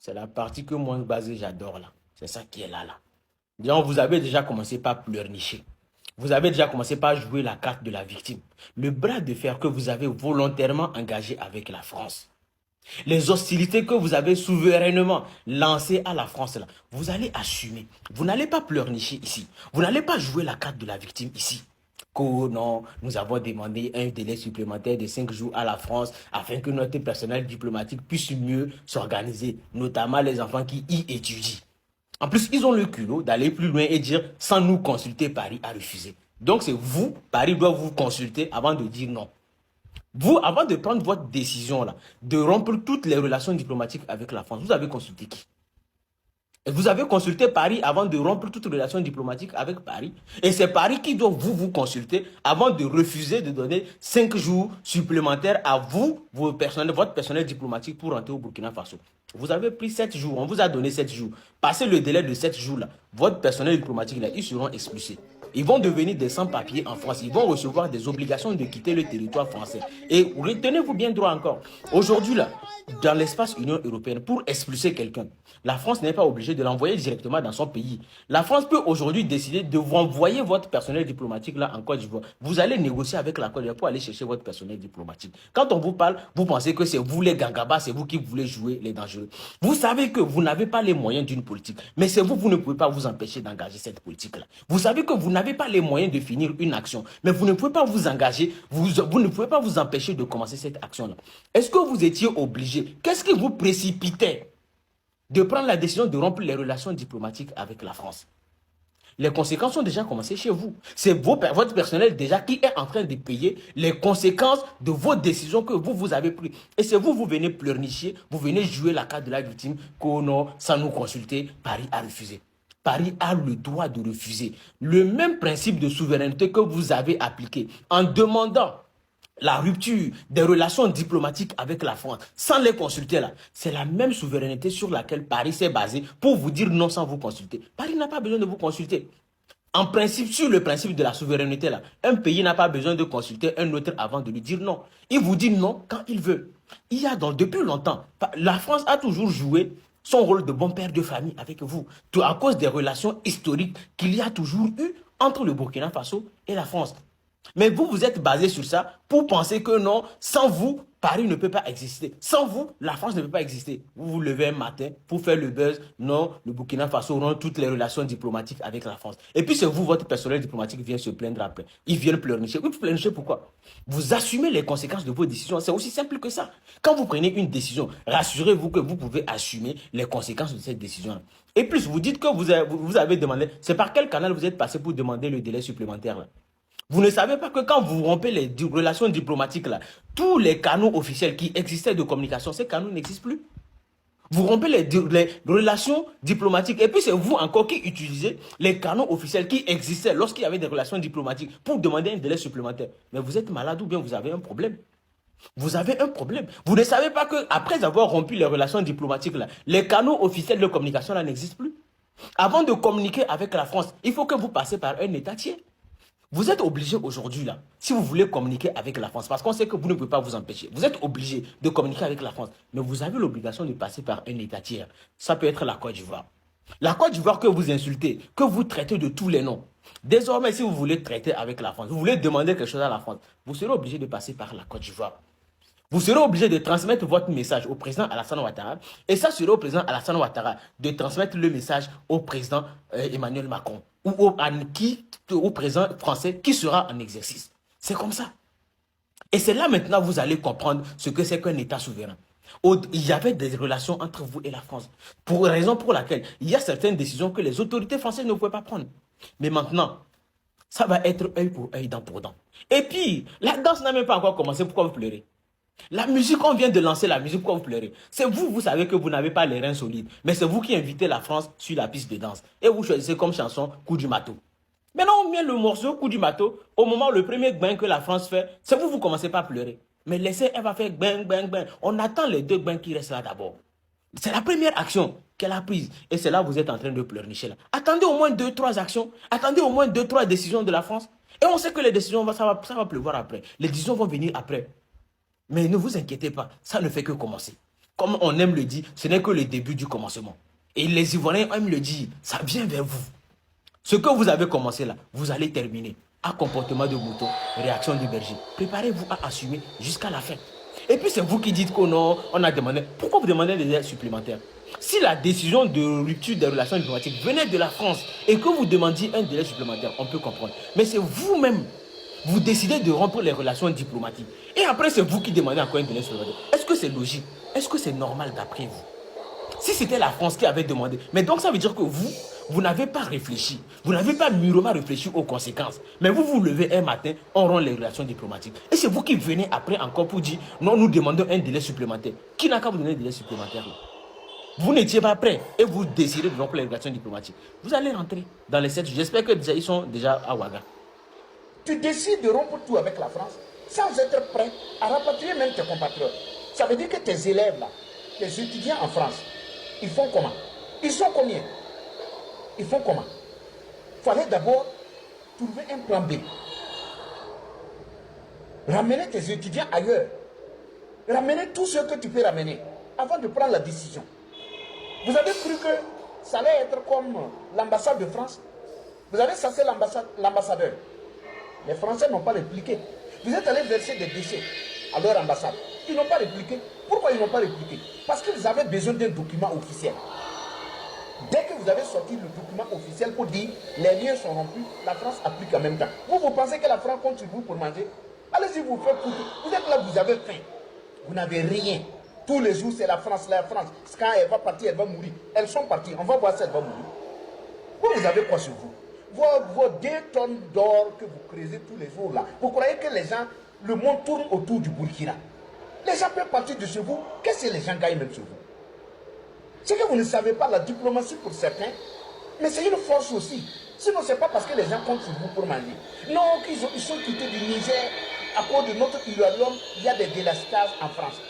C'est la partie que moi, basée, j'adore là. C'est ça qui est là. Donc, vous avez déjà commencé par pleurnicher. Vous avez déjà commencé par jouer la carte de la victime. Le bras de fer que vous avez volontairement engagé avec la France. Les hostilités que vous avez souverainement lancées à la France, là, vous allez assumer. Vous n'allez pas pleurnicher ici. Vous n'allez pas jouer la carte de la victime ici. Que non, nous avons demandé un délai supplémentaire de 5 jours à la France afin que notre personnel diplomatique puisse mieux s'organiser, notamment les enfants qui y étudient. En plus, ils ont le culot d'aller plus loin et dire sans nous consulter, Paris a refusé. Donc c'est vous, Paris doit vous consulter avant de dire non. Vous, avant de prendre votre décision là, de rompre toutes les relations diplomatiques avec la France, vous avez consulté qui? Vous avez consulté Paris avant de rompre toute relation diplomatique avec Paris. Et c'est Paris qui doit vous consulter avant de refuser de donner 5 jours supplémentaires à vous, votre personnel diplomatique pour rentrer au Burkina Faso. Vous avez pris 7 jours, on vous a donné 7 jours. Passez le délai de 7 jours là, votre personnel diplomatique là, ils seront expulsés. Ils vont devenir des sans-papiers en France. Ils vont recevoir des obligations de quitter le territoire français. Et retenez-vous bien droit encore. Aujourd'hui, là, dans l'espace Union européenne, pour expulser quelqu'un, la France n'est pas obligée de l'envoyer directement dans son pays. La France peut aujourd'hui décider de vous envoyer votre personnel diplomatique là en Côte d'Ivoire. Vous allez négocier avec la Côte d'Ivoire pour aller chercher votre personnel diplomatique. Quand on vous parle, vous pensez que c'est vous les gangabas, c'est vous qui voulez jouer les dangereux. Vous savez que vous n'avez pas les moyens d'une politique. Mais c'est vous, vous ne pouvez pas vous empêcher d'engager cette politique-là. Vous savez que vous n'avez pas les moyens de finir une action. Mais vous ne pouvez pas vous engager, vous ne pouvez pas vous empêcher de commencer cette action-là. Est-ce que vous étiez obligé? Qu'est-ce qui vous précipitait de prendre la décision de rompre les relations diplomatiques avec la France? Les conséquences ont déjà commencé chez vous. C'est votre personnel déjà qui est en train de payer les conséquences de vos décisions que vous avez prises. Et c'est vous, vous venez pleurnicher, vous venez jouer la carte de la victime, que non, sans nous consulter, Paris a refusé. Paris a le droit de refuser. Le même principe de souveraineté que vous avez appliqué en demandant la rupture des relations diplomatiques avec la France, sans les consulter là, c'est la même souveraineté sur laquelle Paris s'est basé pour vous dire non sans vous consulter. Paris n'a pas besoin de vous consulter. En principe, sur le principe de la souveraineté là, un pays n'a pas besoin de consulter un autre avant de lui dire non. Il vous dit non quand il veut. Il y a donc depuis longtemps, la France a toujours joué son rôle de bon père de famille avec vous, tout à cause des relations historiques qu'il y a toujours eu entre le Burkina Faso et la France. Mais vous, vous êtes basé sur ça pour penser que non, sans vous, Paris ne peut pas exister. Sans vous, la France ne peut pas exister. Vous vous levez un matin pour faire le buzz. Non, le Burkina Faso rompt toutes les relations diplomatiques avec la France. Et puis c'est vous, votre personnel diplomatique vient se plaindre après. Ils viennent pleurnicher. Vous pleurnichez pourquoi? Vous assumez les conséquences de vos décisions. C'est aussi simple que ça. Quand vous prenez une décision, rassurez-vous que vous pouvez assumer les conséquences de cette décision-là. Et plus, vous dites que vous avez demandé. C'est par quel canal vous êtes passé pour demander le délai supplémentaire là? Vous ne savez pas que quand vous rompez les relations diplomatiques, là, tous les canaux officiels qui existaient de communication, ces canaux n'existent plus. Vous rompez les relations diplomatiques et puis c'est vous encore qui utilisez les canaux officiels qui existaient lorsqu'il y avait des relations diplomatiques pour demander un délai supplémentaire. Mais vous êtes malade ou bien vous avez un problème. Vous avez un problème. Vous ne savez pas qu'après avoir rompu les relations diplomatiques, là, les canaux officiels de communication là n'existent plus. Avant de communiquer avec la France, il faut que vous passez par un état tiers. Vous êtes obligé aujourd'hui, là, si vous voulez communiquer avec la France, parce qu'on sait que vous ne pouvez pas vous empêcher, vous êtes obligé de communiquer avec la France, mais vous avez l'obligation de passer par un état tiers. Ça peut être la Côte d'Ivoire. La Côte d'Ivoire que vous insultez, que vous traitez de tous les noms. Désormais, si vous voulez traiter avec la France, vous voulez demander quelque chose à la France, vous serez obligé de passer par la Côte d'Ivoire. Vous serez obligé de transmettre votre message au président Alassane Ouattara. Et ça sera au président Alassane Ouattara de transmettre le message au président Emmanuel Macron. Ou au président français qui sera en exercice. C'est comme ça. Et c'est là maintenant que vous allez comprendre ce que c'est qu'un État souverain. Il y avait des relations entre vous et la France. Pour raison pour laquelle il y a certaines décisions que les autorités françaises ne pouvaient pas prendre. Mais maintenant, ça va être œil pour œil, dent pour dent. Et puis, la danse n'a même pas encore commencé. Pourquoi vous pleurez? La musique, on vient de lancer la musique, pourquoi vous pleurez? C'est vous, vous savez que vous n'avez pas les reins solides. Mais c'est vous qui invitez la France sur la piste de danse. Et vous choisissez comme chanson Coup du Matou. Maintenant, on met le morceau Coup du Matou. Au moment, le premier bain que la France fait, c'est vous, vous commencez pas à pleurer. Mais laissez, elle va faire bang, bang, bang. On attend les 2 bains qui restent là d'abord. C'est la première action qu'elle a prise. Et c'est là que vous êtes en train de pleurnicher là. Attendez au moins 2-3 actions. Attendez au moins 2-3 décisions de la France. Et on sait que les décisions, ça va pleuvoir après. Les décisions vont venir après. Mais ne vous inquiétez pas, ça ne fait que commencer. comme on aime le dire, ce n'est que le début du commencement. Et les Ivoiriens aiment le dire, ça vient vers vous. Ce que vous avez commencé là, vous allez terminer. À comportement de mouton, réaction du berger. Préparez-vous à assumer jusqu'à la fin. Et puis c'est vous qui dites que non, on a demandé. Pourquoi vous demandez des aides supplémentaires? Si la décision de rupture des relations diplomatiques venait de la France et que vous demandiez un délai supplémentaire, on peut comprendre. Mais c'est vous-même, vous décidez de rompre les relations diplomatiques. Et après, c'est vous qui demandez encore un délai supplémentaire. Est-ce que c'est logique? Est-ce que c'est normal d'après vous? Si c'était la France qui avait demandé, mais donc ça veut dire que vous n'avez pas réfléchi. Vous n'avez pas mûrement réfléchi aux conséquences. Mais vous vous levez un matin, on rompt les relations diplomatiques. Et c'est vous qui venez après encore pour dire, non, nous demandons un délai supplémentaire. Qui n'a qu'à vous donner un délai supplémentaire là? Vous n'étiez pas prêt et vous décidez de rompre les relations diplomatiques. Vous allez rentrer dans les 7 jours. J'espère qu'ils sont déjà à Ouaga. Tu décides de rompre tout avec la France sans être prêt à rapatrier même tes compatriotes. Ça veut dire que tes élèves là, tes étudiants en France, ils font comment? Ils sont combien? Ils font comment? Il fallait d'abord trouver un plan B. Ramener tes étudiants ailleurs. Ramener tout ce que tu peux ramener avant de prendre la décision. Vous avez cru que ça allait être comme l'ambassade de France? Vous avez chassé l'ambassadeur. Les Français n'ont pas répliqué. Vous êtes allé verser des déchets à leur ambassade. Ils n'ont pas répliqué. Pourquoi ils n'ont pas répliqué? Parce qu'ils avaient besoin d'un document officiel. Dès que vous avez sorti le document officiel pour dire les liens sont rompus, la France applique en même temps. Vous pensez que la France compte sur vous pour manger? Allez-y vous faire foutre. Vous êtes là, vous avez faim. Vous n'avez rien. Tous les jours, c'est la France, la France. Quand elle va partir, elle va mourir. Elles sont parties. On va voir si elle va mourir. Vous avez quoi sur vous? Vos 2 tonnes d'or que vous creusez tous les jours là. Vous croyez que les gens, le monde tourne autour du Burkina? Les gens peuvent partir de chez vous. Qu'est-ce que les gens gagnent même chez vous? C'est que vous ne savez pas la diplomatie pour certains, mais c'est une force aussi. Sinon, ce n'est pas parce que les gens comptent sur vous pour manger. Non, ils sont quittés du Niger à cause de notre uranium. Il y a des délascages en France.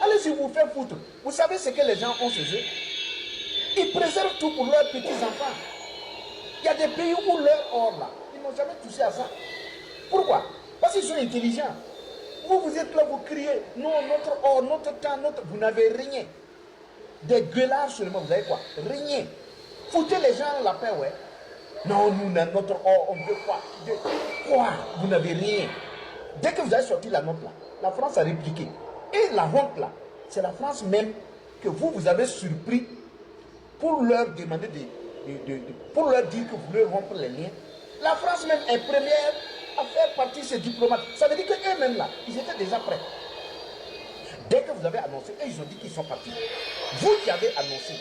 Allez-y vous faire foutre. Vous savez ce que les gens ont chez eux? Ils préservent tout pour leurs petits-enfants. Il y a des pays où leur or là, ils n'ont jamais touché à ça. Pourquoi? Parce qu'ils sont intelligents. Vous êtes là, vous criez, non, notre or, notre temps, vous n'avez rien. Des gueulards seulement, vous avez quoi? Rien. Foutez les gens la paix, ouais. Non, nous, notre or, on veut quoi? Quoi? Vous n'avez rien. Dès que vous avez sorti la note là, la France a répliqué. Et la honte là, c'est la France même que vous avez surpris pour leur demander pour leur dire que vous voulez rompre les liens. La France même est première à faire partie de ces diplomates. Ça veut dire qu'eux-mêmes là, ils étaient déjà prêts. Dès que vous avez annoncé, eux ils ont dit qu'ils sont partis. Vous qui avez annoncé,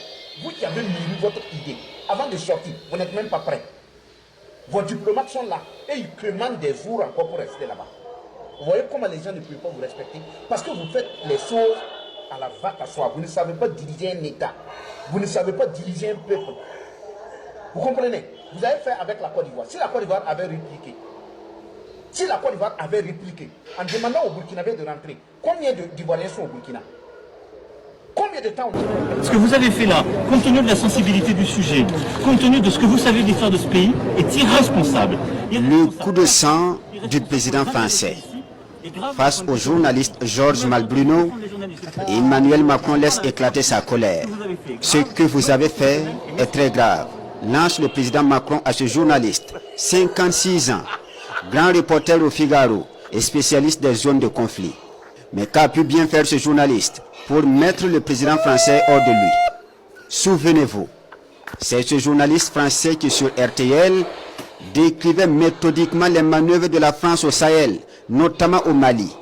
vous qui avez mûri votre idée, avant de sortir, vous n'êtes même pas prêts. Vos diplomates sont là et ils commandent des jours encore pour rester là-bas. Vous voyez comment les gens ne peuvent pas vous respecter? Parce que vous faites les choses à la vache à soie. Vous ne savez pas diriger un État. Vous ne savez pas diriger un peuple. Vous comprenez? Vous avez fait avec la Côte d'Ivoire. Si la Côte d'Ivoire avait répliqué, en demandant aux Burkinabés de rentrer, combien d'Ivoiriens sont au Burkina? Combien de temps on... Ce que vous avez fait là, compte tenu de la sensibilité du sujet, compte tenu de ce que vous savez de l'histoire de ce pays, est irresponsable. Le coup de sang du président français. Face au journaliste Georges Malbruno, Emmanuel Macron laisse éclater sa colère. Ce que vous avez fait est très grave, lance le président Macron à ce journaliste, 56 ans, grand reporter au Figaro et spécialiste des zones de conflit. Mais qu'a pu bien faire ce journaliste pour mettre le président français hors de lui? Souvenez-vous, c'est ce journaliste français qui sur RTL décrivait méthodiquement les manœuvres de la France au Sahel, notamment au Mali.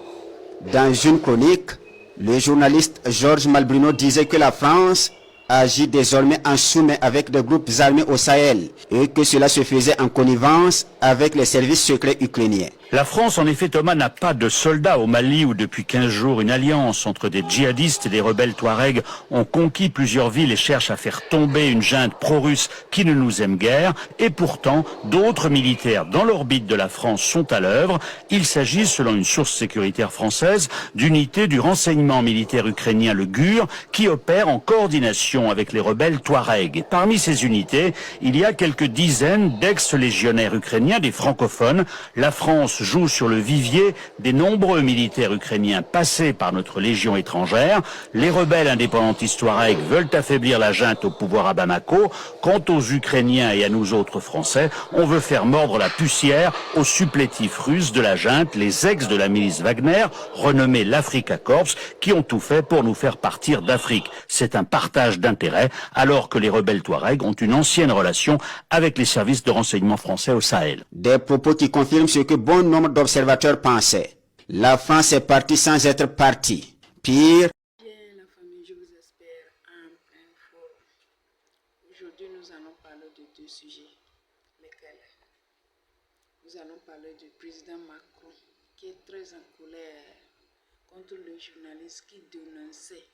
Dans une chronique, le journaliste Georges Malbruno disait que la France agit désormais en sous-main avec des groupes armés au Sahel et que cela se faisait en connivence avec les services secrets ukrainiens. La France, en effet, Thomas, n'a pas de soldats au Mali où depuis 15 jours une alliance entre des djihadistes et des rebelles touaregs ont conquis plusieurs villes et cherchent à faire tomber une junte pro-russe qui ne nous aime guère. Et pourtant, d'autres militaires dans l'orbite de la France sont à l'œuvre. Il s'agit, selon une source sécuritaire française, d'unités du renseignement militaire ukrainien, le GUR, qui opèrent en coordination avec les rebelles touaregs. Parmi ces unités, il y a quelques dizaines d'ex-légionnaires ukrainiens, des francophones. La France joue sur le vivier des nombreux militaires ukrainiens passés par notre légion étrangère. Les rebelles indépendantistes touaregs veulent affaiblir la junte au pouvoir à Bamako. Quant aux Ukrainiens et à nous autres Français, on veut faire mordre la poussière aux supplétifs russes de la junte, les ex de la milice Wagner, renommés l'Afrika Korps, qui ont tout fait pour nous faire partir d'Afrique. C'est un partage d'intérêts, alors que les rebelles touaregs ont une ancienne relation avec les services de renseignement français au Sahel. Des propos qui confirment ce que bon nombre d'observateurs pensaient. La France est partie sans être partie. Pire, Bien, la famille, je vous espère en pleine forme. Aujourd'hui, nous allons parler de deux sujets. Lesquels? Nous allons parler du président Macron, qui est très en colère contre le journaliste qui dénonçait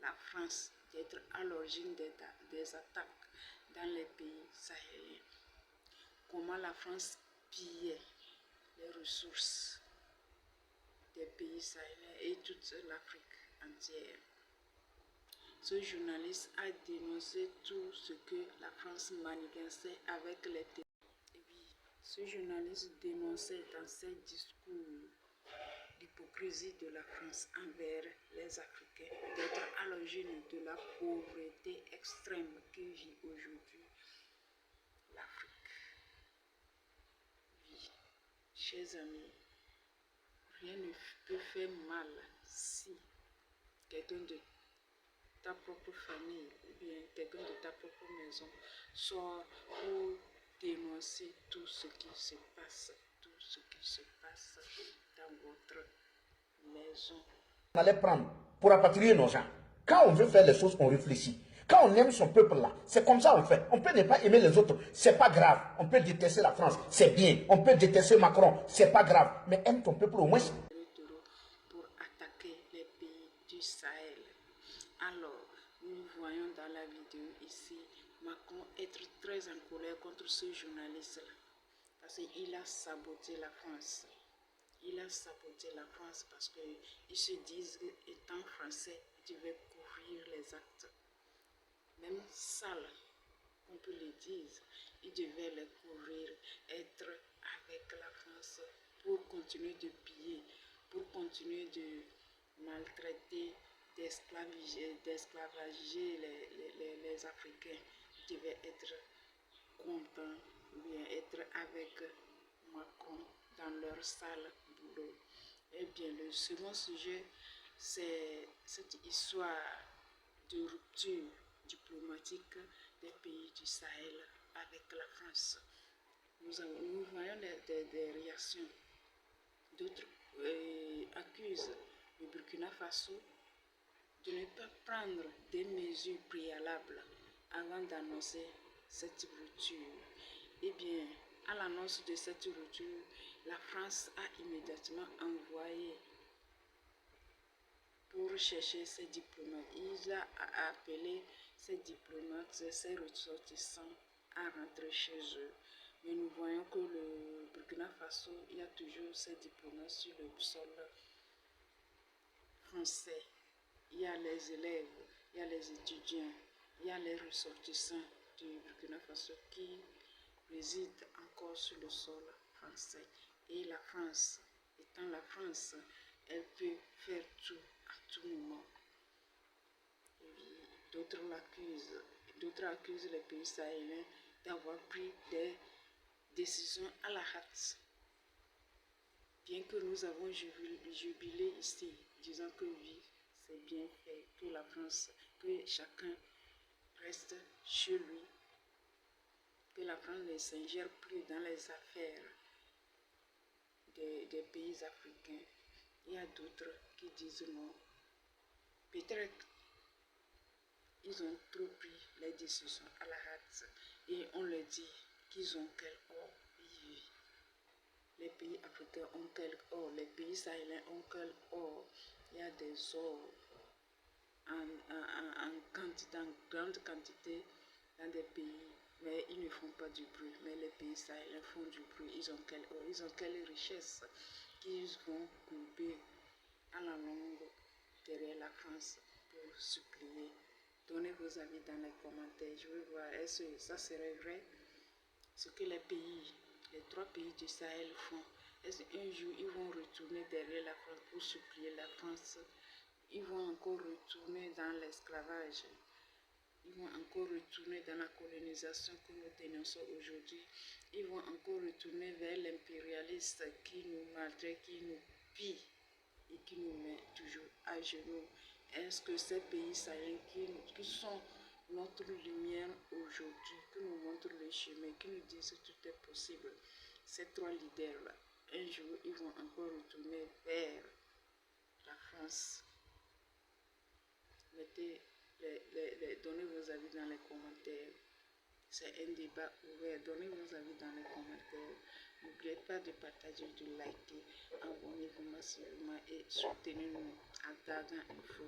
la France d'être à l'origine des attaques dans les pays sahéliens. Comment la France pillait les ressources des pays sahéliens et toute l'Afrique entière. Ce journaliste a dénoncé tout ce que la France manigançait avec les pays. Et puis, ce journaliste dénonçait dans ses discours l'hypocrisie de la France envers les Africains, d'être à l'origine de la pauvreté extrême que vit aujourd'hui l'Afrique. Oui, chers amis, rien ne peut faire mal si quelqu'un de ta propre famille ou bien quelqu'un de ta propre maison sort pour dénoncer tout ce qui se passe dans votre maison. On allait prendre pour rapatrier nos gens. Quand on veut faire les choses, on réfléchit. Quand on aime son peuple là, c'est comme ça on fait. On peut ne pas aimer les autres, c'est pas grave. On peut détester la France, c'est bien. On peut détester Macron, c'est pas grave. Mais aime ton peuple au moins. Pour attaquer les pays du Sahel. Alors, nous voyons dans la vidéo ici Macron être très en colère contre ce journaliste-là. Parce qu'il a saboté la France. Il a saboté la France parce qu'ils se disent qu'étant français, ils devaient couvrir les actes. Même sales, on peut le dire, ils devaient les couvrir, être avec la France pour continuer de piller, pour continuer de maltraiter, d'esclavager les Africains. Ils devaient être contents, ou bien être avec Macron dans leur sale boulot. Eh bien, le second sujet, c'est cette histoire de rupture diplomatique des pays du Sahel avec la France. Nous voyons des réactions. D'autres accusent le Burkina Faso de ne pas prendre des mesures préalables avant d'annoncer cette rupture. Eh bien, à l'annonce de cette rupture, la France a immédiatement envoyé pour chercher ses diplomates. Il a appelé ses diplomates, ses ressortissants à rentrer chez eux. Mais nous voyons que le Burkina Faso, il y a toujours ses diplomates sur le sol français. Il y a les élèves, il y a les étudiants, il y a les ressortissants du Burkina Faso qui résident encore sur le sol français. Et la France, étant la France, elle peut faire tout à tout moment. D'autres accusent les pays sahéliens d'avoir pris des décisions à la hâte. Bien que nous avons jubilé ici, disant que oui, c'est bien fait, que la France, que chacun reste chez lui, que la France ne s'ingère plus dans les affaires des pays africains. Il y a d'autres qui disent non. Peut-être ils ont trop pris les décisions à la hâte et on leur dit qu'ils ont quel or. Oui. Les pays africains ont quel or, les pays sahéliens ont quel or. Il y a des ors en grande quantité dans des pays, mais ils ne font pas du bruit. Mais les pays sahéliens font du bruit. Ils ont quel or, ils ont quelle richesse qu'ils vont couper à la longue derrière la France pour supplier. Donnez vos avis dans les commentaires. Je veux voir, est-ce que ça serait vrai? Ce que les trois pays du Sahel font, Est-ce qu'un jour, ils vont retourner derrière la France pour supplier la France? Ils vont encore retourner dans l'esclavage. Ils vont encore retourner dans la colonisation que nous dénonçons aujourd'hui. Ils vont encore retourner vers l'impérialiste qui nous maltraite, qui nous pille et qui nous met toujours à genoux. Est-ce que ces pays sahéliens qui sont notre lumière aujourd'hui, qui nous montrent le chemin, qui nous disent que tout est possible, ces trois leaders-là, un jour, ils vont encore retourner vers la France? Donnez vos avis dans les commentaires. C'est un débat ouvert. Donnez vos avis dans les commentaires. N'oubliez pas de partager, de liker, abonnez-vous massivement et soutenez-nous à Dagan Info.